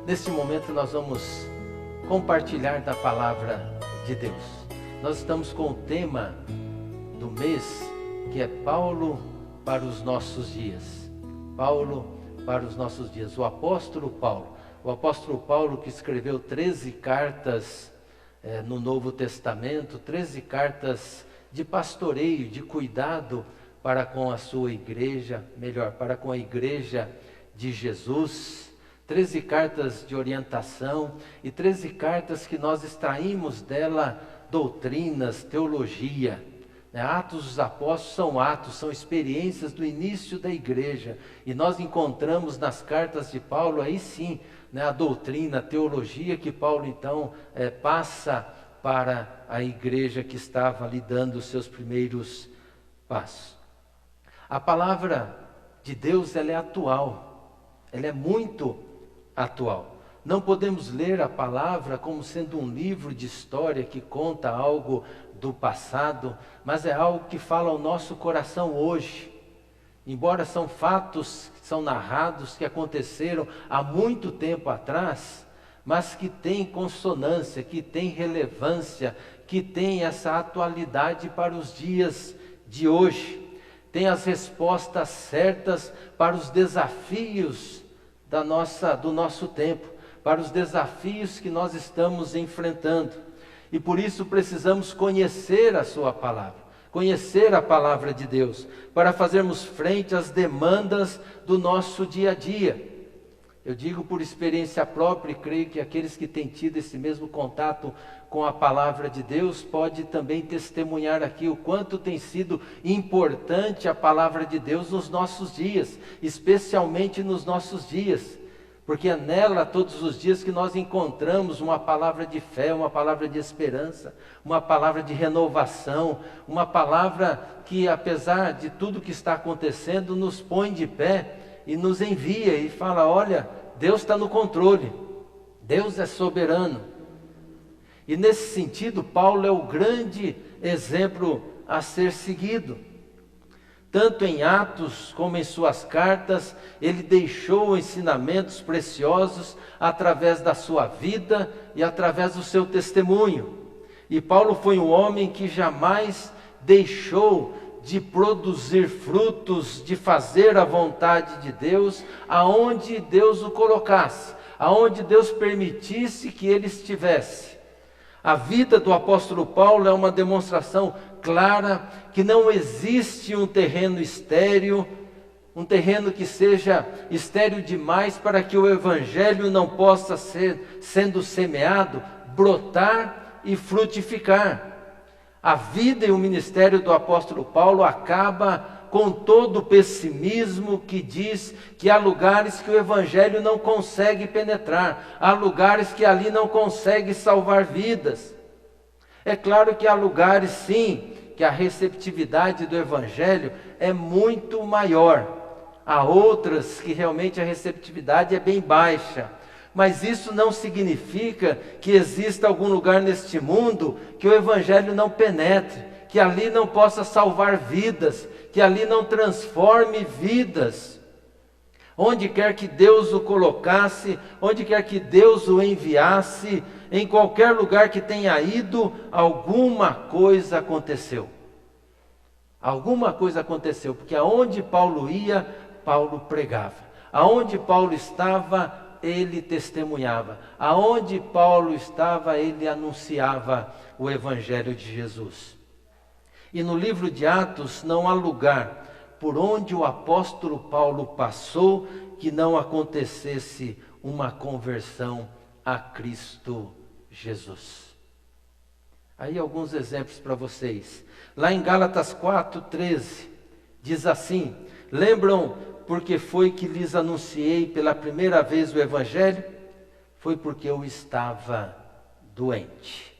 Neste momento nós vamos compartilhar da palavra de Deus. Nós estamos com o tema do mês, que é Paulo para os nossos dias. Paulo para os nossos dias. O apóstolo Paulo que escreveu 13 cartas no Novo Testamento, 13 cartas de pastoreio, de cuidado para com a sua igreja, para com a igreja de Jesus. 13 cartas de orientação e 13 cartas que nós extraímos dela doutrinas, teologia. Atos dos Apóstolos são experiências do início da igreja. E nós encontramos nas cartas de Paulo, aí sim, a doutrina, a teologia que Paulo então passa para a igreja que estava ali dando os seus primeiros passos. A palavra de Deus, ela é atual, ela é muito atual. Não podemos ler a palavra como sendo um livro de história que conta algo do passado, mas é algo que fala ao nosso coração hoje. Embora são fatos que são narrados, que aconteceram há muito tempo atrás, mas que tem consonância, que tem relevância, que tem essa atualidade para os dias de hoje. Tem as respostas certas para os desafios do nosso tempo, para os desafios que nós estamos enfrentando. E por isso precisamos conhecer a sua palavra, conhecer a palavra de Deus, para fazermos frente às demandas do nosso dia a dia. Eu digo por experiência própria e creio que aqueles que têm tido esse mesmo contato com a palavra de Deus pode também testemunhar aqui o quanto tem sido importante a palavra de Deus nos nossos dias, especialmente nos nossos dias, porque é nela todos os dias que nós encontramos uma palavra de fé, uma palavra de esperança, uma palavra de renovação, uma palavra que, apesar de tudo que está acontecendo, nos põe de pé e nos envia e fala: olha, Deus está no controle, Deus é soberano. E nesse sentido, Paulo é o grande exemplo a ser seguido. Tanto em Atos como em suas cartas, ele deixou ensinamentos preciosos através da sua vida e através do seu testemunho. E Paulo foi um homem que jamais deixou de produzir frutos, de fazer a vontade de Deus, aonde Deus o colocasse, aonde Deus permitisse que ele estivesse. A vida do apóstolo Paulo é uma demonstração clara que não existe um terreno estéril, um terreno que seja estéril demais para que o evangelho não possa ser, sendo semeado, brotar e frutificar. A vida e o ministério do apóstolo Paulo acaba com todo o pessimismo que diz que há lugares que o evangelho não consegue penetrar, há lugares que ali não consegue salvar vidas. É claro que há lugares sim, que a receptividade do evangelho é muito maior. Há outras que realmente a receptividade é bem baixa. Mas isso não significa que exista algum lugar neste mundo que o evangelho não penetre, que ali não possa salvar vidas, que ali não transforme vidas. Onde quer que Deus o colocasse, onde quer que Deus o enviasse, em qualquer lugar que tenha ido, alguma coisa aconteceu. Alguma coisa aconteceu, porque aonde Paulo ia, Paulo pregava. Aonde Paulo estava, ele testemunhava. Aonde Paulo estava, ele anunciava o evangelho de Jesus. E no livro de Atos não há lugar por onde o apóstolo Paulo passou que não acontecesse uma conversão a Cristo Jesus. Aí alguns exemplos para vocês. Lá em Gálatas 4:13, diz assim: lembram porque foi que lhes anunciei pela primeira vez o evangelho? Foi porque eu estava doente.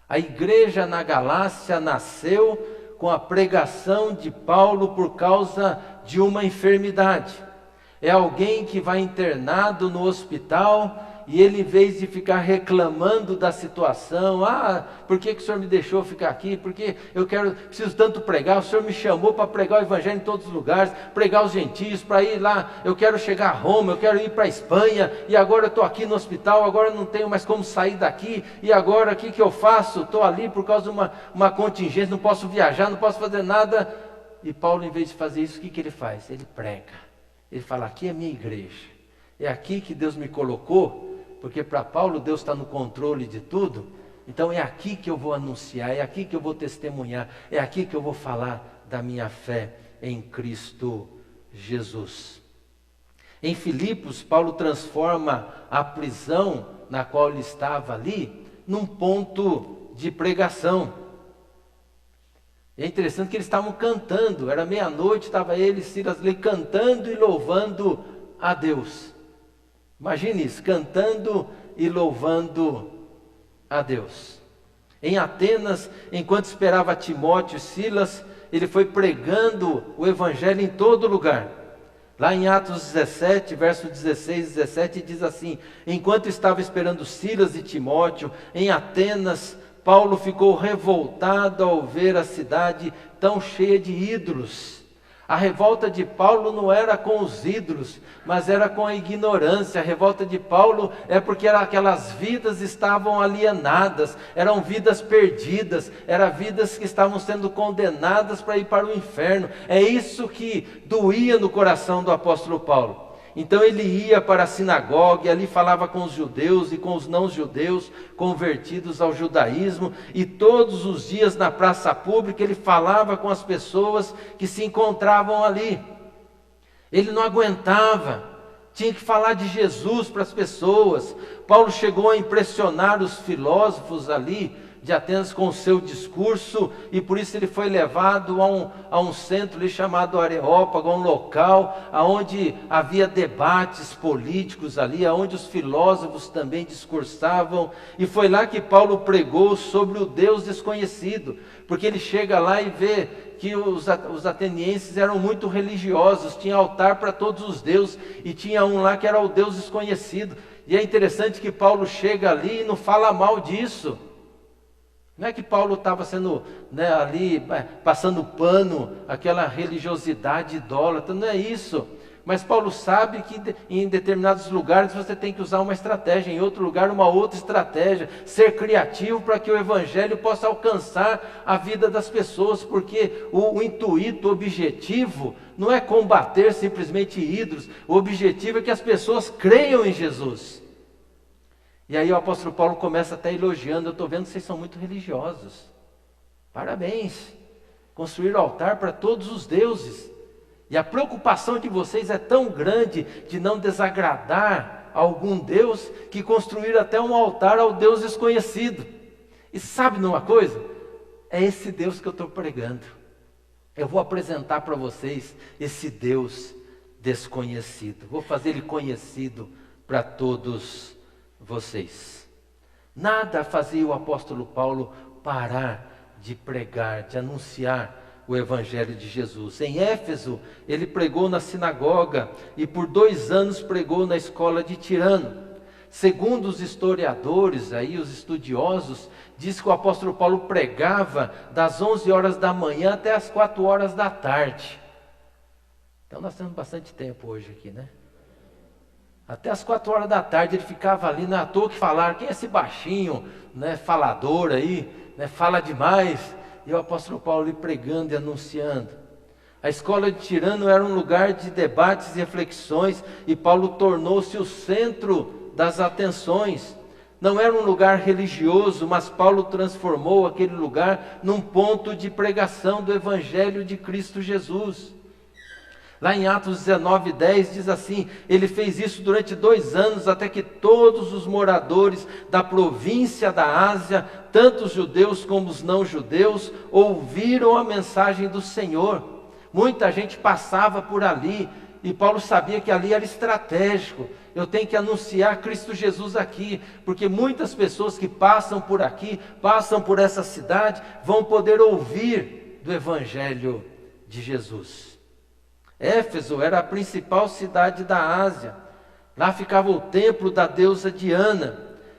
A igreja na Galácia nasceu com a pregação de Paulo por causa de uma enfermidade. É alguém que vai internado no hospital e ele, em vez de ficar reclamando da situação, por que o Senhor me deixou ficar aqui? Porque preciso tanto pregar, o Senhor me chamou para pregar o Evangelho em todos os lugares, pregar os gentios, para ir lá, eu quero chegar a Roma, eu quero ir para a Espanha, e agora eu estou aqui no hospital, agora eu não tenho mais como sair daqui, e agora o que eu faço? Estou ali por causa de uma contingência, não posso viajar, não posso fazer nada. E Paulo, em vez de fazer isso, o que ele faz? Ele prega, ele fala, aqui é minha igreja, é aqui que Deus me colocou, porque para Paulo Deus está no controle de tudo, então é aqui que eu vou anunciar, é aqui que eu vou testemunhar, é aqui que eu vou falar da minha fé em Cristo Jesus. Em Filipos, Paulo transforma a prisão na qual ele estava ali, num ponto de pregação. É interessante que eles estavam cantando, era meia-noite, estava ele e Silas ali cantando e louvando a Deus. Imagine isso, cantando e louvando a Deus. Em Atenas, enquanto esperava Timóteo e Silas, ele foi pregando o Evangelho em todo lugar. Lá em Atos 17, verso 16 e 17, diz assim: enquanto estava esperando Silas e Timóteo, em Atenas, Paulo ficou revoltado ao ver a cidade tão cheia de ídolos. A revolta de Paulo não era com os ídolos, mas era com a ignorância. A revolta de Paulo é porque aquelas vidas estavam alienadas, eram vidas perdidas, eram vidas que estavam sendo condenadas para ir para o inferno. É isso que doía no coração do apóstolo Paulo. Então ele ia para a sinagoga e ali falava com os judeus e com os não-judeus convertidos ao judaísmo, e todos os dias na praça pública ele falava com as pessoas que se encontravam ali. Ele não aguentava, tinha que falar de Jesus para as pessoas. Paulo chegou a impressionar os filósofos ali de Atenas com o seu discurso, e por isso ele foi levado a um centro ali chamado Areópago, um local onde havia debates políticos ali, onde os filósofos também discursavam, e foi lá que Paulo pregou sobre o Deus desconhecido, porque ele chega lá e vê que os atenienses eram muito religiosos, tinha altar para todos os deuses, e tinha um lá que era o Deus desconhecido, e é interessante que Paulo chega ali e não fala mal disso. Não é que Paulo estava sendo ali passando pano, aquela religiosidade idólatra, não é isso. Mas Paulo sabe que em determinados lugares você tem que usar uma estratégia, em outro lugar uma outra estratégia, ser criativo para que o Evangelho possa alcançar a vida das pessoas, porque o intuito, o objetivo, não é combater simplesmente ídolos, o objetivo é que as pessoas creiam em Jesus. E aí o apóstolo Paulo começa até elogiando: eu estou vendo que vocês são muito religiosos, parabéns, construíram altar para todos os deuses, e a preocupação de vocês é tão grande de não desagradar a algum Deus, que construíram até um altar ao Deus desconhecido. E sabe de uma coisa? É esse Deus que eu estou pregando. Eu vou apresentar para vocês esse Deus desconhecido, vou fazer ele conhecido para todos vocês. Nada fazia o apóstolo Paulo parar de pregar, de anunciar o Evangelho de Jesus. Em Éfeso, ele pregou na sinagoga e por 2 anos pregou na escola de Tirano. Segundo os historiadores, os estudiosos, diz que o apóstolo Paulo pregava das 11 horas da manhã até as 4 horas da tarde. Então nós temos bastante tempo hoje aqui, né? Até as 4 horas da tarde ele ficava ali, na toa que falaram: quem é esse baixinho, falador aí, fala demais. E o apóstolo Paulo ali pregando e anunciando. A escola de Tirano era um lugar de debates e reflexões, e Paulo tornou-se o centro das atenções. Não era um lugar religioso, mas Paulo transformou aquele lugar num ponto de pregação do Evangelho de Cristo Jesus. Lá em Atos 19:10 diz assim: ele fez isso durante 2 anos, até que todos os moradores da província da Ásia, tanto os judeus como os não-judeus, ouviram a mensagem do Senhor. Muita gente passava por ali, e Paulo sabia que ali era estratégico. Eu tenho que anunciar Cristo Jesus aqui, porque muitas pessoas que passam por aqui, passam por essa cidade, vão poder ouvir do Evangelho de Jesus. Éfeso era a principal cidade da Ásia. Lá ficava o templo da deusa Diana,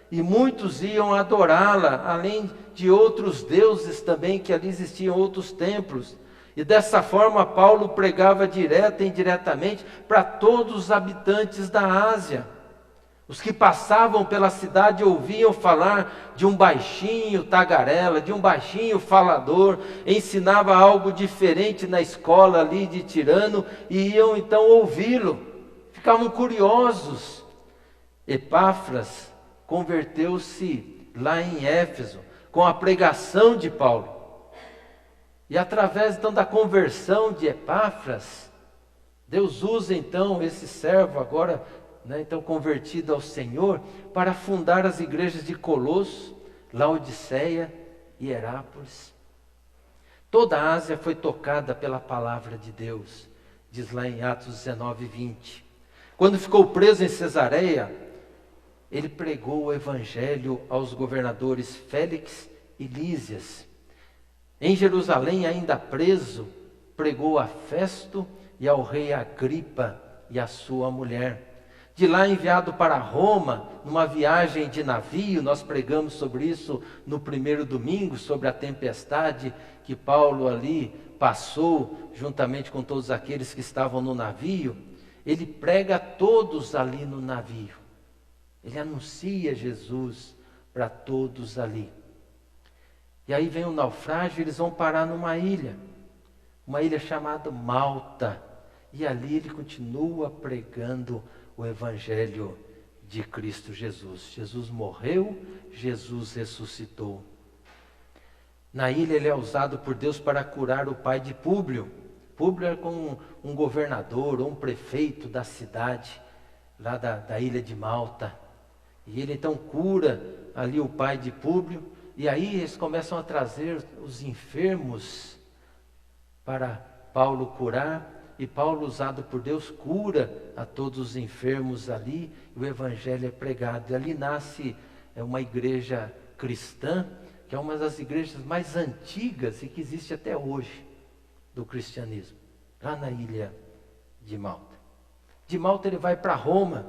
e muitos iam adorá-la, além de outros deuses também, que ali existiam outros templos. E dessa forma Paulo pregava direta e indiretamente para todos os habitantes da Ásia. Os que passavam pela cidade ouviam falar de um baixinho tagarela, de um baixinho falador, ensinava algo diferente na escola ali de Tirano, e iam então ouvi-lo, ficavam curiosos. Epáfras converteu-se lá em Éfeso, com a pregação de Paulo. E através então da conversão de Epáfras, Deus usa então esse servo agora, então convertido ao Senhor, para fundar as igrejas de Colosso, Laodiceia e Herápolis. Toda a Ásia foi tocada pela palavra de Deus, diz lá em Atos 19, 20. Quando ficou preso em Cesareia, ele pregou o evangelho aos governadores Félix e Lísias. Em Jerusalém, ainda preso, pregou a Festo e ao rei Agripa e a sua mulher. De lá enviado para Roma, numa viagem de navio, nós pregamos sobre isso no primeiro domingo, sobre a tempestade que Paulo ali passou, juntamente com todos aqueles que estavam no navio. Ele prega a todos ali no navio. Ele anuncia Jesus para todos ali. E aí vem o naufrágio, eles vão parar numa ilha chamada Malta. E ali ele continua pregando o evangelho de Cristo Jesus. Jesus morreu, Jesus ressuscitou. Na ilha ele é usado por Deus para curar o pai de Públio. Públio era como um governador ou um prefeito da cidade, lá da ilha de Malta. E ele então cura ali o pai de Públio. E aí eles começam a trazer os enfermos para Paulo curar. E Paulo, usado por Deus, cura a todos os enfermos ali. E o evangelho é pregado. E ali nasce uma igreja cristã, que é uma das igrejas mais antigas e que existe até hoje do cristianismo. Lá na ilha de Malta. De Malta ele vai para Roma.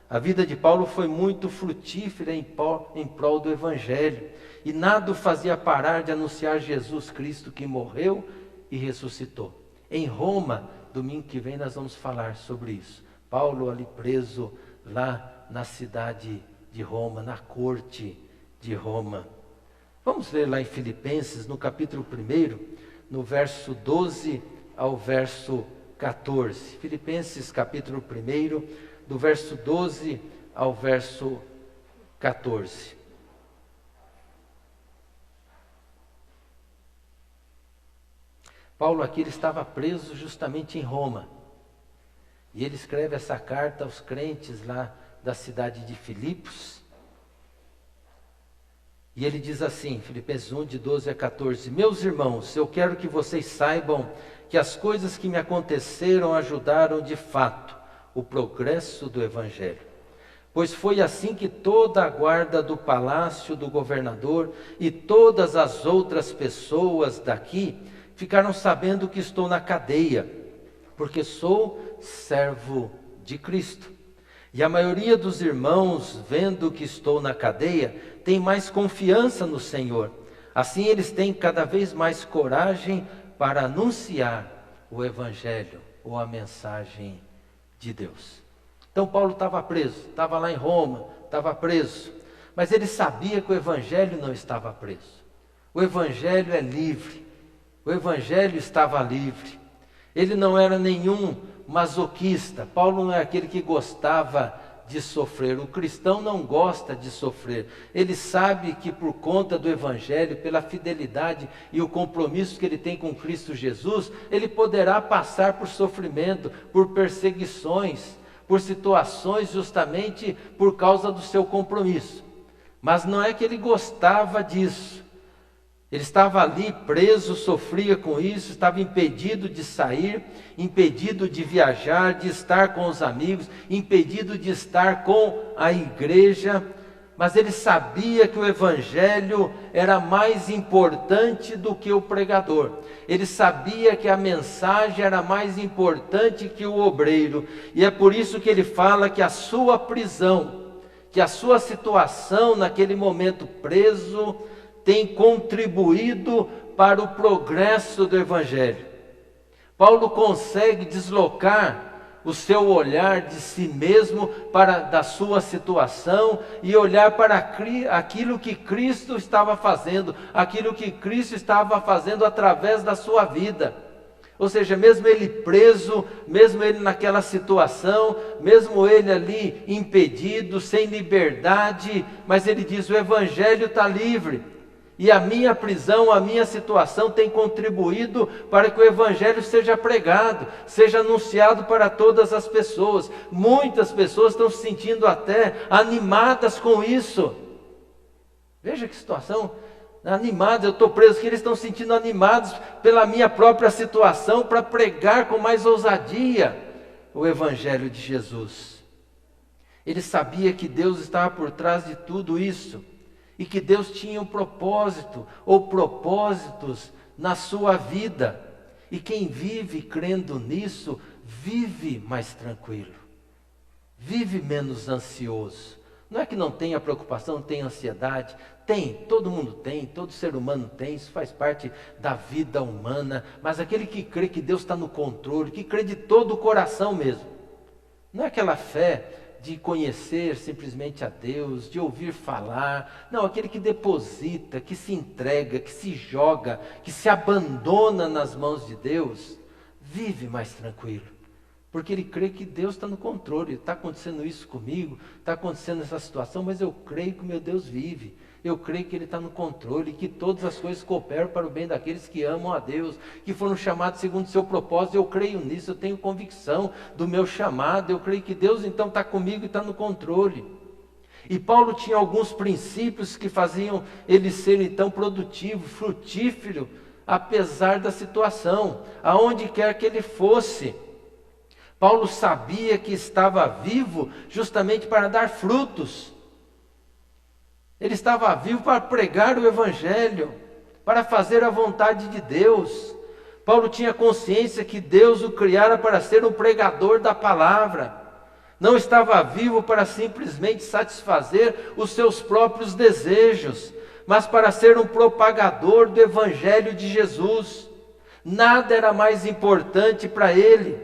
A vida de Paulo foi muito frutífera em prol do evangelho. E nada o fazia parar de anunciar Jesus Cristo, que morreu e ressuscitou. Em Roma, domingo que vem nós vamos falar sobre isso. Paulo ali preso lá na cidade de Roma, na corte de Roma. Vamos ler lá em Filipenses, no capítulo 1, no verso 12 ao verso 14. Filipenses capítulo 1, do verso 12 ao verso 14. Paulo aqui ele estava preso justamente em Roma. E ele escreve essa carta aos crentes lá da cidade de Filipos. E ele diz assim, Filipenses 1, de 12 a 14. Meus irmãos, eu quero que vocês saibam que as coisas que me aconteceram ajudaram de fato o progresso do evangelho. Pois foi assim que toda a guarda do palácio do governador e todas as outras pessoas daqui ficaram sabendo que estou na cadeia, porque sou servo de Cristo. E a maioria dos irmãos, vendo que estou na cadeia, tem mais confiança no Senhor. Assim eles têm cada vez mais coragem para anunciar o evangelho ou a mensagem de Deus. Então Paulo estava preso, estava lá em Roma, estava preso. Mas ele sabia que o evangelho não estava preso. O evangelho é livre. O evangelho estava livre. Ele não era nenhum masoquista. Paulo não é aquele que gostava de sofrer. O cristão não gosta de sofrer. Ele sabe que por conta do evangelho, pela fidelidade e o compromisso que ele tem com Cristo Jesus, ele poderá passar por sofrimento, por perseguições, por situações justamente por causa do seu compromisso. Mas não é que ele gostava disso. Ele estava ali preso, sofria com isso, estava impedido de sair, impedido de viajar, de estar com os amigos, impedido de estar com a igreja. mas ele sabia que o evangelho era mais importante do que o pregador. Ele sabia que a mensagem era mais importante que o obreiro. E é por isso que ele fala que a sua prisão, que a sua situação naquele momento preso, tem contribuído para o progresso do evangelho. Paulo consegue deslocar o seu olhar de si mesmo, da sua situação, e olhar para aquilo que Cristo estava fazendo, aquilo que Cristo estava fazendo através da sua vida. Ou seja, mesmo ele preso, mesmo ele naquela situação, mesmo ele ali impedido, sem liberdade, mas ele diz: o evangelho está livre. E a minha prisão, a minha situação tem contribuído para que o evangelho seja pregado, seja anunciado para todas as pessoas. Muitas pessoas estão se sentindo até animadas com isso. Veja que situação animada, eu estou preso aqui, eles estão se sentindo animados pela minha própria situação, para pregar com mais ousadia o evangelho de Jesus. Ele sabia que Deus estava por trás de tudo isso, e que Deus tinha um propósito, ou propósitos na sua vida. E quem vive crendo nisso, vive mais tranquilo, vive menos ansioso. Não é que não tenha preocupação, não tenha ansiedade. Tem, todo mundo tem, todo ser humano tem, isso faz parte da vida humana. Mas aquele que crê que Deus está no controle, que crê de todo o coração mesmo, não é aquela fé de conhecer simplesmente a Deus, de ouvir falar. Não, aquele que deposita, que se entrega, que se joga, que se abandona nas mãos de Deus, vive mais tranquilo, porque ele crê que Deus está no controle. Está acontecendo isso comigo, está acontecendo essa situação, mas eu creio que o meu Deus vive. Eu creio que Ele está no controle, que todas as coisas cooperam para o bem daqueles que amam a Deus, que foram chamados segundo o seu propósito. Eu creio nisso, eu tenho convicção do meu chamado, eu creio que Deus então está comigo e está no controle. E Paulo tinha alguns princípios que faziam ele ser então produtivo, frutífero, apesar da situação, aonde quer que ele fosse. Paulo sabia que estava vivo justamente para dar frutos. Ele estava vivo para pregar o evangelho, para fazer a vontade de Deus. Paulo tinha consciência que Deus o criara para ser um pregador da palavra. Não estava vivo para simplesmente satisfazer os seus próprios desejos, mas para ser um propagador do evangelho de Jesus. Nada era mais importante para ele.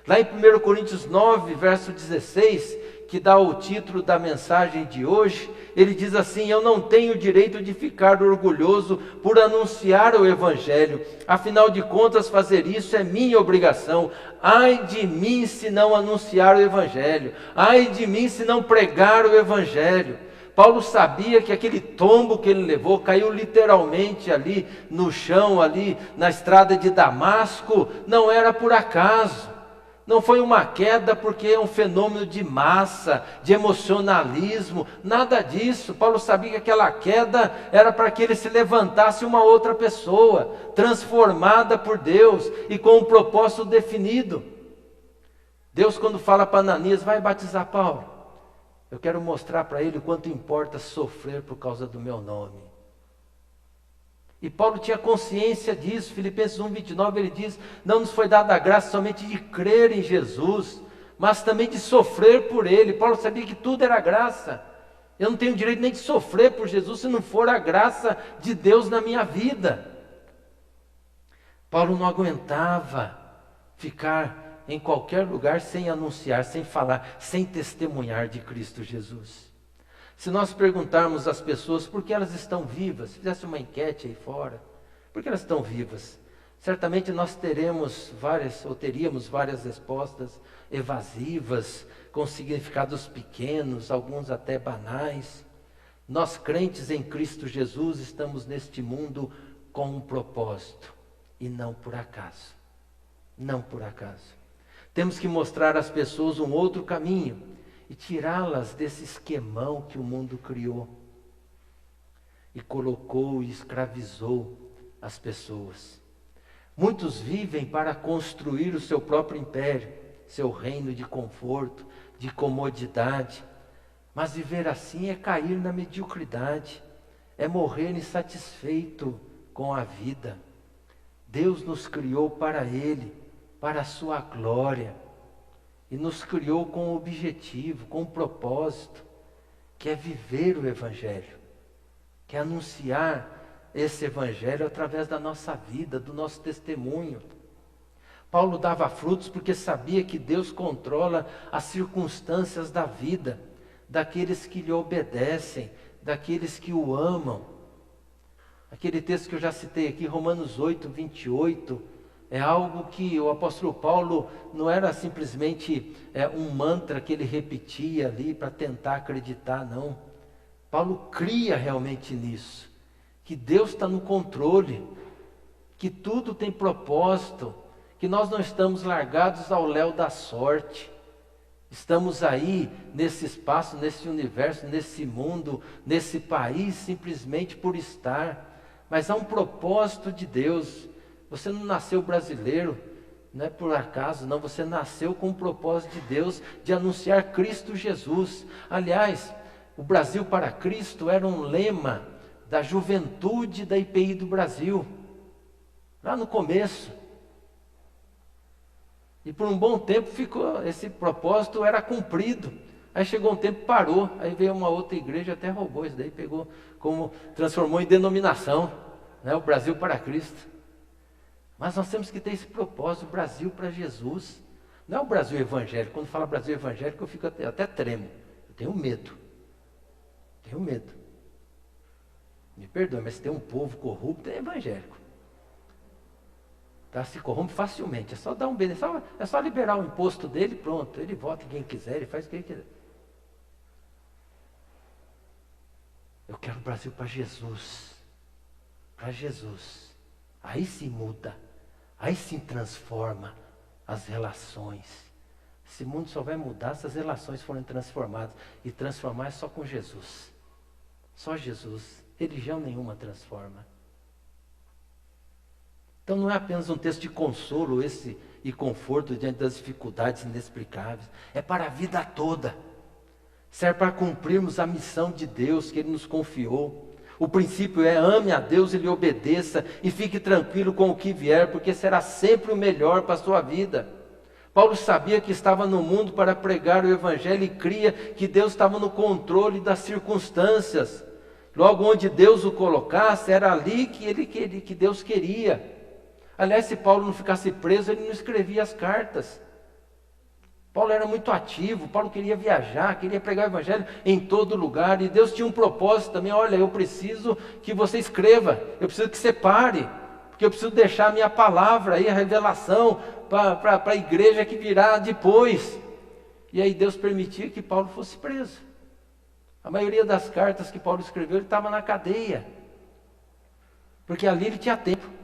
Lá em 1 Coríntios 9, verso 16, que dá o título da mensagem de hoje, ele diz assim: eu não tenho direito de ficar orgulhoso por anunciar o evangelho, afinal de contas fazer isso é minha obrigação. Ai de mim se não anunciar o evangelho, ai de mim se não pregar o evangelho. Paulo sabia que aquele tombo que ele levou, caiu literalmente ali no chão, ali na estrada de Damasco, não era por acaso. Não foi uma queda porque é um fenômeno de massa, de emocionalismo, nada disso. Paulo sabia que aquela queda era para que ele se levantasse uma outra pessoa, transformada por Deus e com um propósito definido. Deus, quando fala para Ananias: vai batizar Paulo, eu quero mostrar para ele o quanto importa sofrer por causa do meu nome. E Paulo tinha consciência disso. Filipenses 1:29 ele diz: não nos foi dada a graça somente de crer em Jesus, mas também de sofrer por Ele. Paulo sabia que tudo era graça. Eu não tenho direito nem de sofrer por Jesus se não for a graça de Deus na minha vida. Paulo não aguentava ficar em qualquer lugar sem anunciar, sem falar, sem testemunhar de Cristo Jesus. Se nós perguntarmos às pessoas por que elas estão vivas, fizesse uma enquete aí fora, por que elas estão vivas? Certamente nós teríamos várias respostas evasivas, com significados pequenos, alguns até banais. Nós crentes em Cristo Jesus estamos neste mundo com um propósito, e não por acaso. Não por acaso. Temos que mostrar às pessoas um outro caminho, e tirá-las desse esquemão que o mundo criou e colocou e escravizou as pessoas. Muitos vivem para construir o seu próprio império, seu reino de conforto, de comodidade, Mas viver assim é cair na mediocridade, é morrer insatisfeito com a vida. Deus nos criou para Ele, para a sua glória, e nos criou com um objetivo, com um propósito, que é viver o Evangelho, que é anunciar esse Evangelho através da nossa vida, do nosso testemunho. Paulo dava frutos porque sabia que Deus controla as circunstâncias da vida, daqueles que lhe obedecem, daqueles que o amam. Aquele texto que eu já citei aqui, Romanos 8, 28, é algo que o apóstolo Paulo não era simplesmente um mantra que ele repetia ali para tentar acreditar, não. Paulo cria realmente nisso, que Deus está no controle, que tudo tem propósito, que nós não estamos largados ao léu da sorte. Estamos aí, nesse espaço, nesse universo, nesse mundo, nesse país, simplesmente por estar. Mas há um propósito de Deus. Você não nasceu brasileiro, não é por acaso, não. Você nasceu com um propósito de Deus, de anunciar Cristo Jesus. Aliás, o Brasil para Cristo era um lema da juventude da IPI do Brasil, lá no começo. E por um bom tempo ficou, esse propósito era cumprido. Aí chegou um tempo, parou, aí veio uma outra igreja, até roubou isso daí, pegou, transformou em denominação, né? O Brasil para Cristo. Mas nós temos que ter esse propósito, o Brasil para Jesus. Não é o Brasil evangélico. Quando fala Brasil evangélico, eu fico até tremo. Eu tenho medo. Tenho medo. Me perdoe, mas se tem um povo corrupto, é evangélico. Tá? Se corrompe facilmente, é só dar um benefício, é só liberar o imposto dele, pronto, ele vota quem quiser, ele faz o que ele quiser. Eu quero o Brasil para Jesus, aí sim muda, aí sim transforma as relações. Esse mundo só vai mudar se as relações forem transformadas, e transformar é só com Jesus, só Jesus, religião nenhuma transforma. Então não é apenas um texto de consolo e conforto diante das dificuldades inexplicáveis. É para a vida toda. Serve para cumprirmos a missão de Deus que Ele nos confiou. O princípio é: ame a Deus e lhe obedeça, e fique tranquilo com o que vier, porque será sempre o melhor para a sua vida. Paulo sabia que estava no mundo para pregar o Evangelho e cria que Deus estava no controle das circunstâncias. Logo, onde Deus o colocasse, era ali que Deus queria. Aliás, se Paulo não ficasse preso, ele não escrevia as cartas. Paulo era muito ativo, Paulo queria viajar, queria pregar o Evangelho em todo lugar. E Deus tinha um propósito também: olha, eu preciso que você escreva, eu preciso que você pare, porque eu preciso deixar a minha palavra aí, a revelação, para a igreja que virá depois. E aí Deus permitia que Paulo fosse preso. A maioria das cartas que Paulo escreveu, ele estava na cadeia, porque ali ele tinha tempo.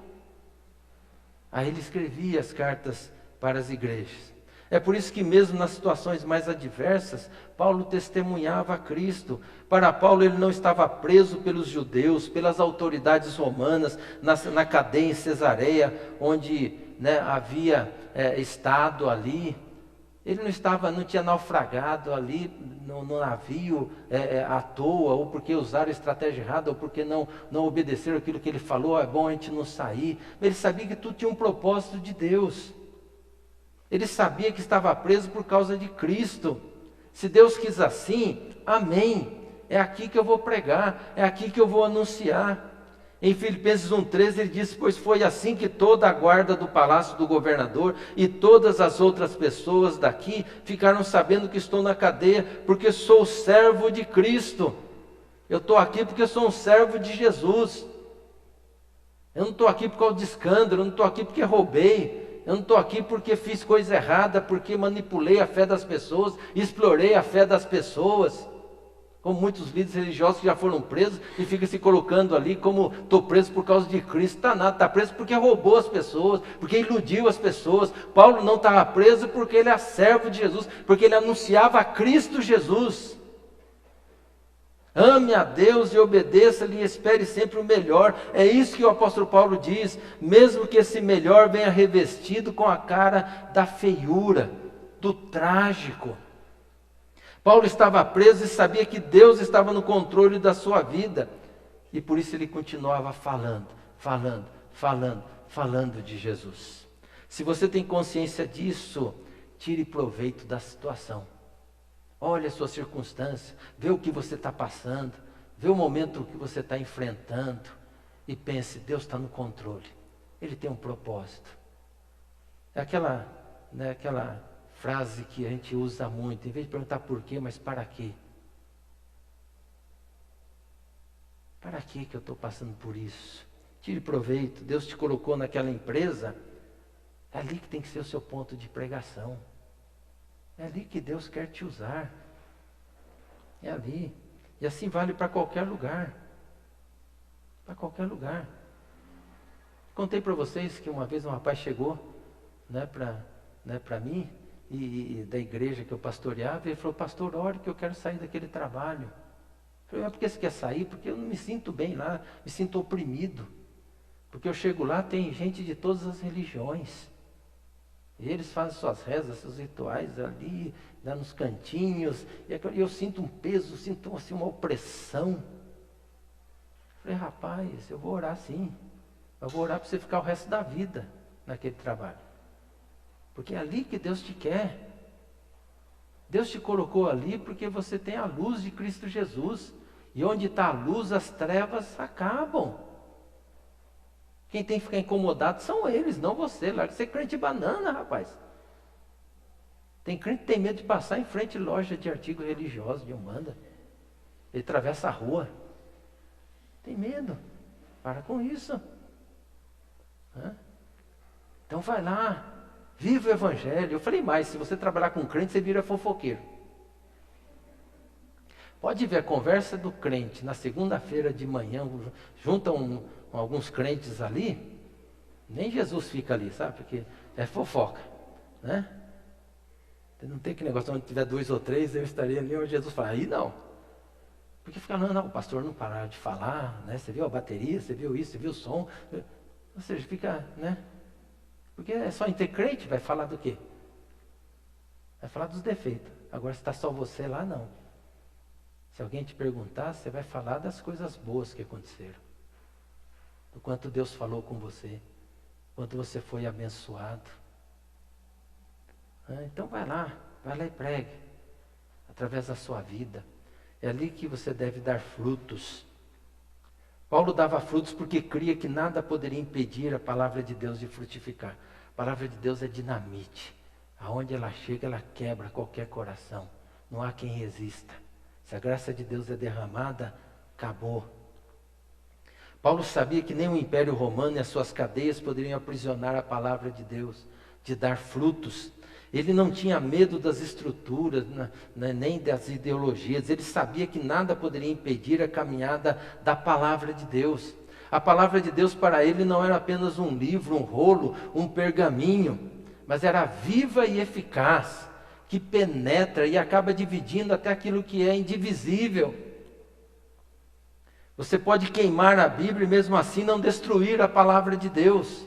Aí ele escrevia as cartas para as igrejas. É por isso que mesmo nas situações mais adversas, Paulo testemunhava a Cristo. Para Paulo, ele não estava preso pelos judeus, pelas autoridades romanas, na cadeia em Cesareia, onde havia estado ali. Ele não tinha naufragado ali no navio à toa, ou porque usaram estratégia errada, ou porque não obedeceram aquilo que ele falou: é bom a gente não sair. Ele sabia que tudo tinha um propósito de Deus. Ele sabia que estava preso por causa de Cristo. Se Deus quis assim, amém. É aqui que eu vou pregar, é aqui que eu vou anunciar. Em Filipenses 1,13 ele diz: pois foi assim que toda a guarda do palácio do governador e todas as outras pessoas daqui ficaram sabendo que estou na cadeia, porque sou servo de Cristo. Eu estou aqui porque sou um servo de Jesus. Eu não estou aqui por causa de escândalo, eu não estou aqui porque roubei, eu não estou aqui porque fiz coisa errada, porque manipulei a fé das pessoas, explorei a fé das pessoas. Como muitos líderes religiosos que já foram presos e ficam se colocando ali como: estou preso por causa de Cristo. Está nada, está preso porque roubou as pessoas, porque iludiu as pessoas. Paulo não estava preso porque ele é servo de Jesus, porque ele anunciava a Cristo Jesus. Ame a Deus e obedeça-lhe e espere sempre o melhor. É isso que o apóstolo Paulo diz: mesmo que esse melhor venha revestido com a cara da feiura, do trágico. Paulo estava preso e sabia que Deus estava no controle da sua vida. E por isso ele continuava falando de Jesus. Se você tem consciência disso, tire proveito da situação. Olhe a sua circunstância, vê o que você está passando, vê o momento que você está enfrentando e pense, Deus está no controle. Ele tem um propósito. É aquela frase que a gente usa muito, em vez de perguntar por quê, mas para quê? Para quê que eu estou passando por isso? Tire proveito, Deus te colocou naquela empresa, é ali que tem que ser o seu ponto de pregação. É ali que Deus quer te usar. É ali. E assim vale para qualquer lugar. Para qualquer lugar. Contei para vocês que uma vez um rapaz chegou para mim, e da igreja que eu pastoreava, e ele falou, pastor, ore que eu quero sair daquele trabalho. Eu falei, mas por que você quer sair? Porque eu não me sinto bem lá, me sinto oprimido. Porque eu chego lá, tem gente de todas as religiões. E eles fazem suas rezas, seus rituais ali, lá nos cantinhos, e eu sinto um peso, sinto assim, uma opressão. Eu falei, rapaz, eu vou orar sim. Eu vou orar para você ficar o resto da vida naquele trabalho. Porque é ali que Deus te quer. Deus te colocou ali porque você tem a luz de Cristo Jesus. E onde está a luz, as trevas acabam. Quem tem que ficar incomodado são eles, não você. Larga de ser crente de banana, rapaz. Tem crente que tem medo de passar em frente à loja de artigos religiosos de Umbanda. Ele atravessa a rua. Tem medo. Para com isso. Então vai lá. Viva o Evangelho. Eu falei mais, se você trabalhar com crente, você vira fofoqueiro. Pode ver a conversa do crente na segunda-feira de manhã, juntam alguns crentes ali, nem Jesus fica ali, sabe? Porque é fofoca, né? Não tem que negócio, onde tiver 2 ou 3, eu estaria ali onde Jesus fala, aí não. Porque fica, não, o pastor não parar de falar, né? Você viu a bateria, você viu isso, você viu o som. Ou seja, fica, né? Porque é só entre crente, vai falar do quê? Vai falar dos defeitos. Agora, se está só você lá, não. Se alguém te perguntar, você vai falar das coisas boas que aconteceram. Do quanto Deus falou com você. Quanto você foi abençoado. Então vai lá e pregue. Através da sua vida. É ali que você deve dar frutos. Paulo dava frutos porque cria que nada poderia impedir a palavra de Deus de frutificar. A palavra de Deus é dinamite. Aonde ela chega, ela quebra qualquer coração. Não há quem resista. Se a graça de Deus é derramada, acabou. Paulo sabia que nem o Império Romano e as suas cadeias poderiam aprisionar a palavra de Deus, de dar frutos. Ele não tinha medo das estruturas, nem das ideologias. Ele sabia que nada poderia impedir a caminhada da palavra de Deus. A palavra de Deus para ele não era apenas um livro, um rolo, um pergaminho, mas era viva e eficaz, que penetra e acaba dividindo até aquilo que é indivisível. Você pode queimar a Bíblia e mesmo assim não destruir a palavra de Deus.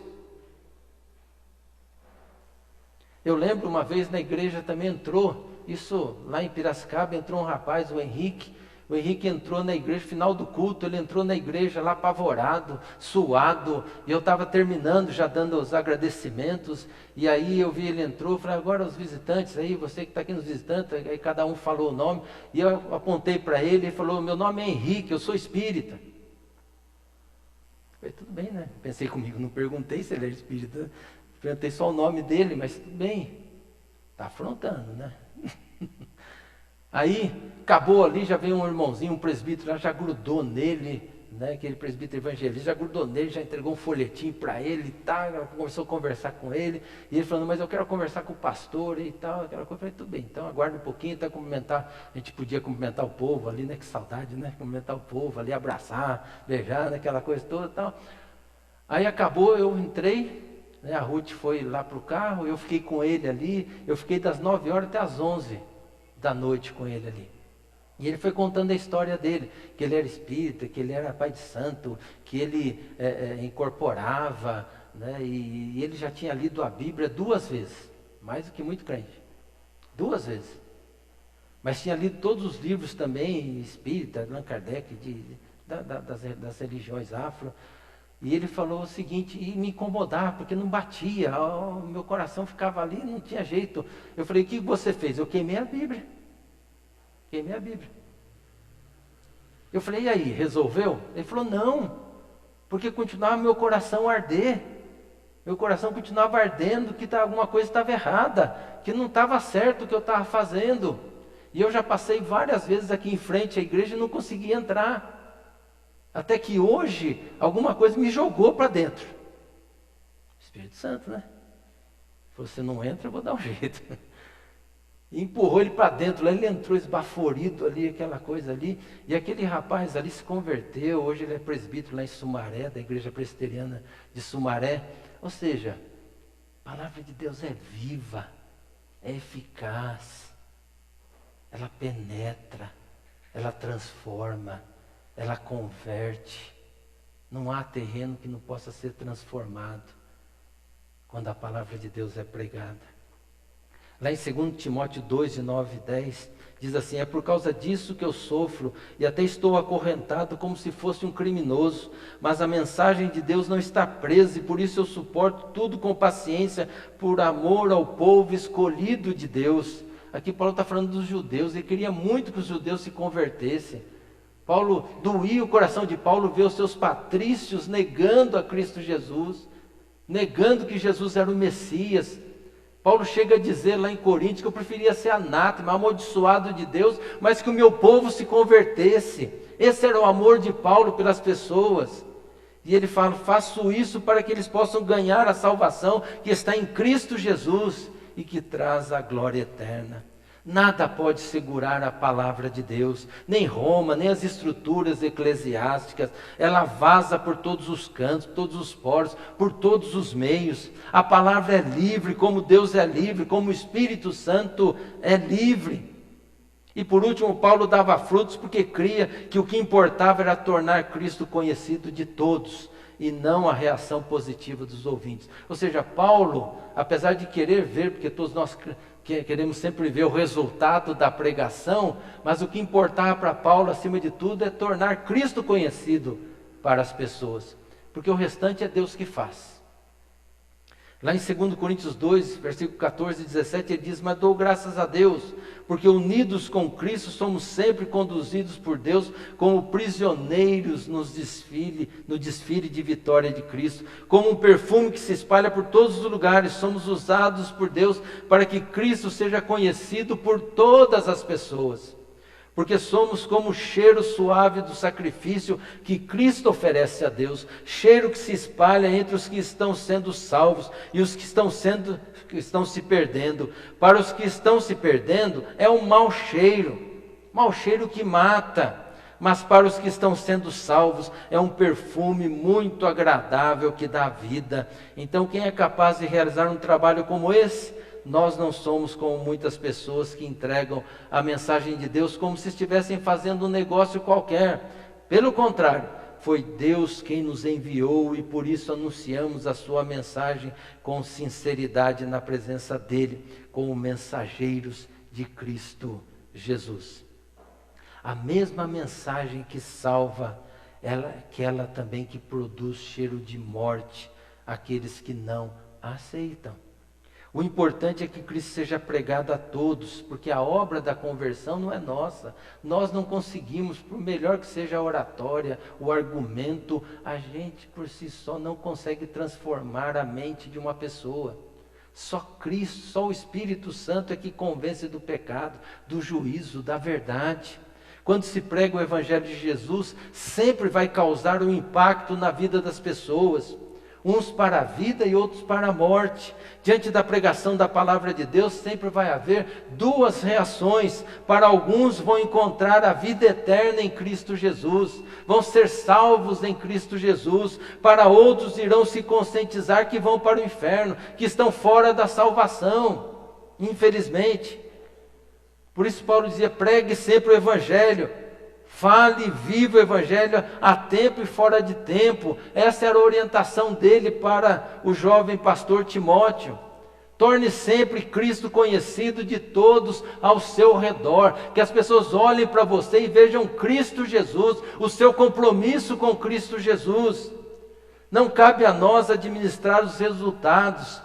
Eu lembro uma vez na igreja também entrou, isso lá em Piracicaba, entrou um rapaz, o Henrique. O Henrique entrou na igreja, final do culto, ele entrou na igreja lá apavorado, suado, e eu estava terminando, já dando os agradecimentos, e aí eu vi ele entrou, falei, agora os visitantes aí, você que está aqui nos visitantes, aí cada um falou o nome, e eu apontei para ele, ele falou, meu nome é Henrique, eu sou espírita. Eu falei, tudo bem, né? Pensei comigo, não perguntei se ele era espírita, perguntei só o nome dele, mas tudo bem, está afrontando, né? Aí, acabou ali, já veio um irmãozinho, um presbítero lá, já grudou nele, né, aquele presbítero evangelista, já grudou nele, já entregou um folhetim para ele e tal, começou a conversar com ele, e ele falando, mas eu quero conversar com o pastor e tal, aquela coisa. Eu falei, tudo bem, então aguarda um pouquinho, até cumprimentar, a gente podia cumprimentar o povo ali, né, que saudade, né, cumprimentar o povo ali, abraçar, beijar, né, aquela coisa toda e tal. Aí acabou, eu entrei, né, a Ruth foi lá para o carro, eu fiquei com ele ali, eu fiquei das 9 horas até as 11 da noite com ele ali. E ele foi contando a história dele, que ele era espírita, que ele era pai de santo, que ele incorporava, né, e ele já tinha lido a Bíblia 2 vezes, mais do que muito crente, 2 vezes. mas tinha lido todos os livros também, espírita, Allan Kardec, das religiões afro. E ele falou o seguinte, e me incomodava, porque não batia, meu coração ficava ali, não tinha jeito. Eu falei, o que você fez? Eu queimei a Bíblia. Queimei a Bíblia. Eu falei, e aí, resolveu? Ele falou, não, porque continuava meu coração a arder. Meu coração continuava ardendo, que alguma coisa estava errada, que não estava certo o que eu estava fazendo. E eu já passei várias vezes aqui em frente à igreja e não conseguia entrar. Até que hoje, alguma coisa me jogou para dentro. Espírito Santo, né? Você não entra, eu vou dar um jeito. E empurrou ele para dentro, lá ele entrou esbaforido ali, aquela coisa ali. E aquele rapaz ali se converteu, hoje ele é presbítero lá em Sumaré, da igreja presbiteriana de Sumaré. Ou seja, a palavra de Deus é viva, é eficaz, ela penetra, ela transforma, ela converte. Não há terreno que não possa ser transformado quando a palavra de Deus é pregada. Lá em 2 Timóteo 2, de 9 e 10, diz assim, é por causa disso que eu sofro e até estou acorrentado como se fosse um criminoso, mas a mensagem de Deus não está presa e por isso eu suporto tudo com paciência por amor ao povo escolhido de Deus. Aqui Paulo está falando dos judeus, ele queria muito que os judeus se convertessem. Paulo, doía o coração de Paulo ver os seus patrícios negando a Cristo Jesus, negando que Jesus era o Messias. Paulo chega a dizer lá em Coríntios que eu preferia ser anátema, amaldiçoado de Deus, mas que o meu povo se convertesse. Esse era o amor de Paulo pelas pessoas. E ele fala, faço isso para que eles possam ganhar a salvação que está em Cristo Jesus e que traz a glória eterna. Nada pode segurar a palavra de Deus, nem Roma, nem as estruturas eclesiásticas. Ela vaza por todos os cantos, todos os poros, por todos os meios. A palavra é livre, como Deus é livre, como o Espírito Santo é livre. E por último, Paulo dava frutos porque cria que o que importava era tornar Cristo conhecido de todos, e não a reação positiva dos ouvintes. Ou seja, Paulo, apesar de querer ver, porque todos nós queremos sempre ver o resultado da pregação, mas o que importava para Paulo, acima de tudo, é tornar Cristo conhecido para as pessoas, porque o restante é Deus que faz. Lá em 2 Coríntios 2, versículo 14 e 17, ele diz, mas dou graças a Deus, porque unidos com Cristo somos sempre conduzidos por Deus como prisioneiros no desfile de vitória de Cristo, como um perfume que se espalha por todos os lugares, somos usados por Deus para que Cristo seja conhecido por todas as pessoas. Porque somos como o cheiro suave do sacrifício que Cristo oferece a Deus, cheiro que se espalha entre os que estão sendo salvos e os que estão se perdendo. Para os que estão se perdendo é um mau cheiro que mata, mas para os que estão sendo salvos é um perfume muito agradável que dá vida. Então quem é capaz de realizar um trabalho como esse? Nós não somos como muitas pessoas que entregam a mensagem de Deus como se estivessem fazendo um negócio qualquer. Pelo contrário, foi Deus quem nos enviou e por isso anunciamos a sua mensagem com sinceridade na presença dEle, como mensageiros de Cristo Jesus. A mesma mensagem que salva, ela também que produz cheiro de morte àqueles que não aceitam. O importante é que Cristo seja pregado a todos, porque a obra da conversão não é nossa. Nós não conseguimos, por melhor que seja a oratória, o argumento, a gente por si só não consegue transformar a mente de uma pessoa. Só Cristo, só o Espírito Santo é que convence do pecado, do juízo, da verdade. Quando se prega o Evangelho de Jesus, sempre vai causar um impacto na vida das pessoas. Uns para a vida e outros para a morte. Diante da pregação da palavra de Deus, sempre vai haver duas reações. Para alguns vão encontrar a vida eterna em Cristo Jesus, vão ser salvos em Cristo Jesus. Para outros irão se conscientizar que vão para o inferno, que estão fora da salvação, infelizmente. Por isso Paulo dizia, pregue sempre o Evangelho. Fale, viva o Evangelho a tempo e fora de tempo. Essa era a orientação dele para o jovem pastor Timóteo. Torne sempre Cristo conhecido de todos ao seu redor. Que as pessoas olhem para você e vejam Cristo Jesus, o seu compromisso com Cristo Jesus. Não cabe a nós administrar os resultados.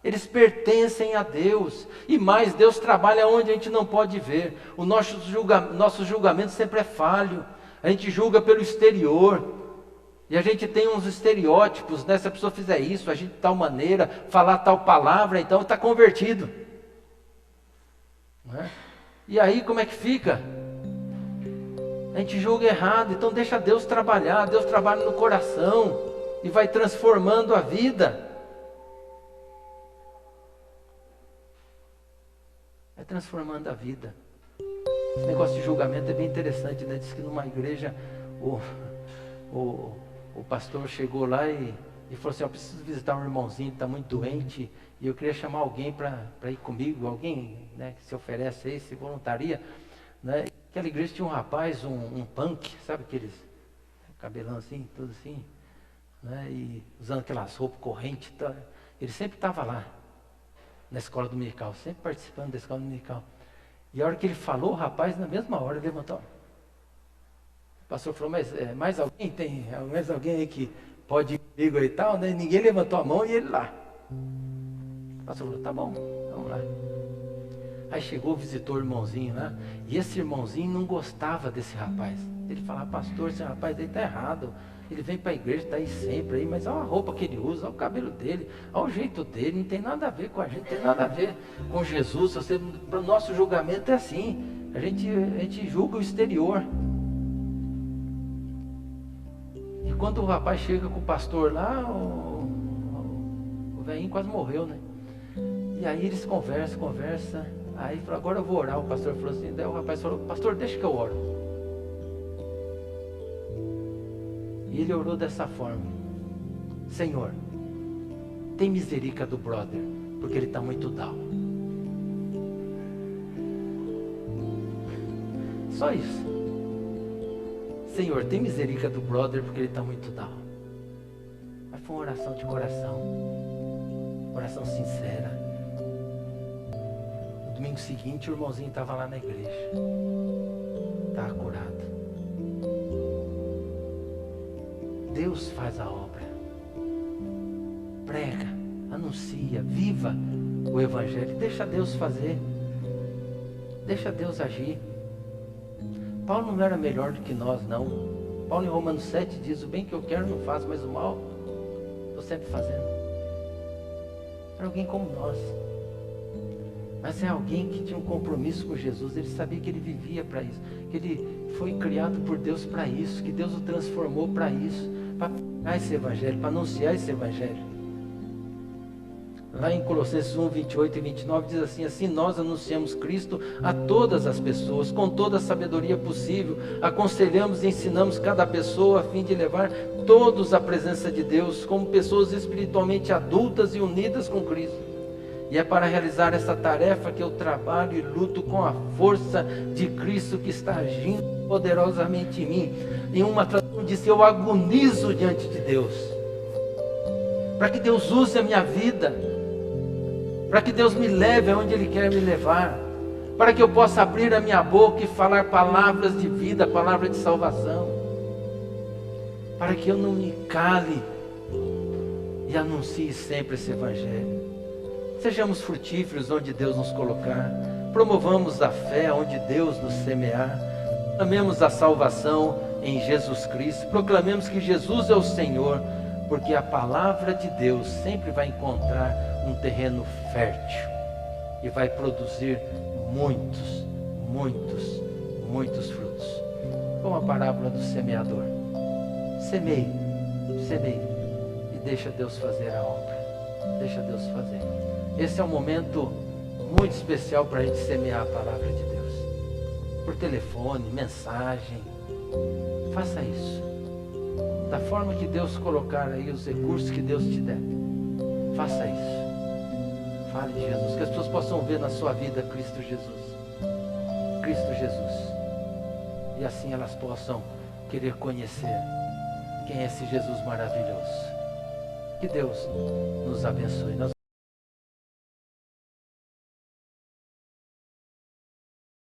Eles pertencem a Deus. E mais, Deus trabalha onde a gente não pode ver. O nosso julgamento sempre é falho. A gente julga pelo exterior. E a gente tem uns estereótipos, né? Se a pessoa fizer isso, agir de tal maneira, falar tal palavra, então está convertido. Não é? E aí como é que fica? A gente julga errado, então deixa Deus trabalhar. Deus trabalha no coração e vai transformando a vida. Vai transformando a vida. Esse negócio de julgamento é bem interessante, né? Diz que numa igreja o pastor chegou lá e falou assim: eu preciso visitar um irmãozinho que está muito doente e eu queria chamar alguém para ir comigo, alguém, né, que se oferece aí, se voluntaria, né? Aquela igreja tinha um rapaz, um punk, sabe aqueles cabelão assim, tudo assim, né, e usando aquelas roupas correntes, tá? Ele sempre estava lá na escola dominical, sempre participando da escola dominical. E a hora que ele falou, o rapaz na mesma hora levantou. O pastor falou: mas mais alguém tem? Mais alguém aí que pode ir comigo e tal, né? Ninguém levantou a mão e ele lá. O pastor falou: tá bom, vamos lá. Aí chegou, visitou o irmãozinho lá. E esse irmãozinho não gostava desse rapaz. Ele falava: pastor, esse rapaz aí está errado. Ele vem para a igreja, está aí sempre aí, mas olha a roupa que ele usa, olha o cabelo dele, olha o jeito dele, não tem nada a ver com a gente, não tem nada a ver com Jesus. Para o nosso julgamento é assim, a gente julga o exterior. E quando o rapaz chega com o pastor lá, o velhinho quase morreu, né? E aí eles conversam, aí falou: agora eu vou orar. O pastor falou assim, daí o rapaz falou: pastor, deixa que eu oro. E ele orou dessa forma: Senhor, tem misericórdia do brother, porque ele está muito down. Só isso. Senhor, tem misericórdia do brother, porque ele está muito down. Mas foi uma oração de coração, oração sincera. No domingo seguinte, o irmãozinho estava lá na igreja, estava curado. Deus faz a obra. Prega, anuncia, viva o evangelho. Deixa Deus fazer. Deixa Deus agir. Paulo não era melhor do que nós, não. Paulo em Romanos 7 diz: o bem que eu quero não faço, mas o mal estou sempre fazendo. Era alguém como nós. Mas é alguém que tinha um compromisso com Jesus. Ele sabia que ele vivia para isso, que ele foi criado por Deus para isso, que Deus o transformou para isso, para pregar esse evangelho, para anunciar esse evangelho. Lá em Colossenses 1, 28 e 29 diz assim: assim nós anunciamos Cristo a todas as pessoas, com toda a sabedoria possível, aconselhamos e ensinamos cada pessoa a fim de levar todos à presença de Deus, como pessoas espiritualmente adultas e unidas com Cristo. E é para realizar essa tarefa que eu trabalho e luto com a força de Cristo que está agindo poderosamente em mim. Em uma tradução diz: eu agonizo diante de Deus, para que Deus use a minha vida, para que Deus me leve aonde Ele quer me levar, para que eu possa abrir a minha boca e falar palavras de vida, palavras de salvação, para que eu não me cale e anuncie sempre esse evangelho. Sejamos frutíferos onde Deus nos colocar, promovamos a fé onde Deus nos semear, proclamemos a salvação em Jesus Cristo, proclamemos que Jesus é o Senhor, porque a palavra de Deus sempre vai encontrar um terreno fértil e vai produzir muitos, muitos, muitos frutos. Como a parábola do semeador: semeie, semeie e deixa Deus fazer a obra. Deixa Deus fazer. Esse é um momento muito especial para a gente semear a palavra de Deus, por telefone, mensagem. Faça isso da forma que Deus colocar aí, os recursos que Deus te der. Faça isso. Fale de Jesus, que as pessoas possam ver na sua vida Cristo Jesus. Cristo Jesus. E assim elas possam querer conhecer quem é esse Jesus maravilhoso. Que Deus nos abençoe.